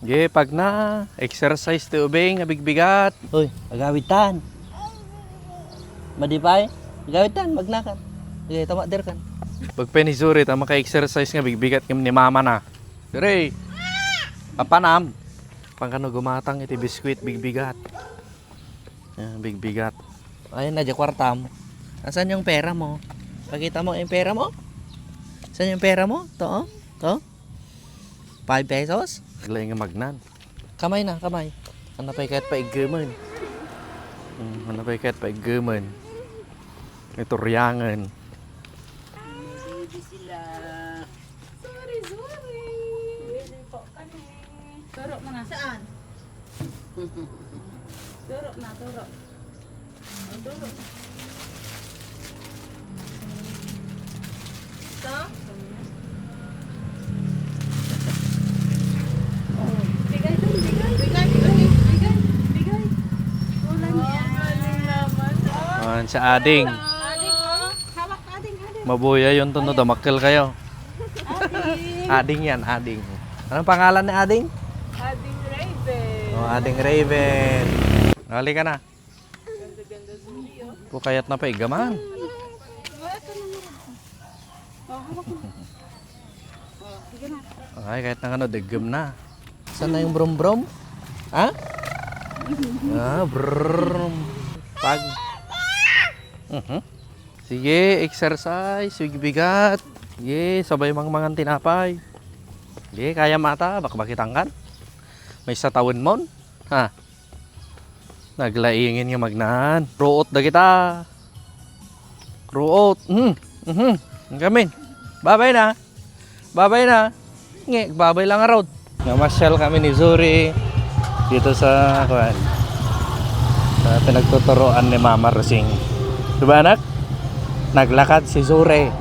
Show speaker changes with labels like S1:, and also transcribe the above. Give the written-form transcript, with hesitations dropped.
S1: Ge, pag na, exercise ti ubing, abigbigat.
S2: Uy, agawitan. Madipay, agawitan, magnakan. Sige, tama der kan.
S1: Pag penizuri, tama ka exercise nga, bigbigat kami ni mama na. Dire, papanam. Pangkano gumatang iti biskwit, bigbigat. Bigbigat.
S2: Ayun na, kwartam. Asan yung pera mo? Pakita mo yung pera mo? Saan yung pera mo? To, oh? To? 5 pesos?
S1: Naglay nga magnan.
S2: Kamay na, kamay.
S1: Ano pa kahit paigaman? Ano pa kahit paigaman? Ito riyangan.
S3: Sorry. Hindi po kami. Turo mo na. Saan? Turo na, turo. Turo. Ito? Bigay dun, bigay. Wala niya. Galing naman.
S1: Sa ading.
S3: Ading, oh. Hawak ading.
S1: Mabuya yun to, no? Damakil kayo.
S3: Ading.
S1: Ading yan, ading. Anong pangalan ni ading?
S3: Ading Raven.
S1: Oh, ading Raven. Hali ka na.
S3: Ganda-ganda suli, oh.
S1: Pukayat na paigaman.
S3: Wala ka na meron. Oh, hawak mo. Oh, sige na.
S1: Ay, kahit na ano, degem na.
S2: Saan na yung brom-brom? Ha?
S1: Brrrr. Pag. Sige, exercise, bigat. Sige, sabay mangan tinapay. Sige, kaya mata, bakbakitang kan. May sa tawon mon. Ha? Naglaingin nga magnahan. Ruot da kita. Ruot. Gamin. Babay na. Babay na. Nge, babay lang nga road. Namasyal kami ni Zuri dito sa kuan. Sa pinagtuturoan ni Mama Rosing. Diba anak? Naglakad si Zuri.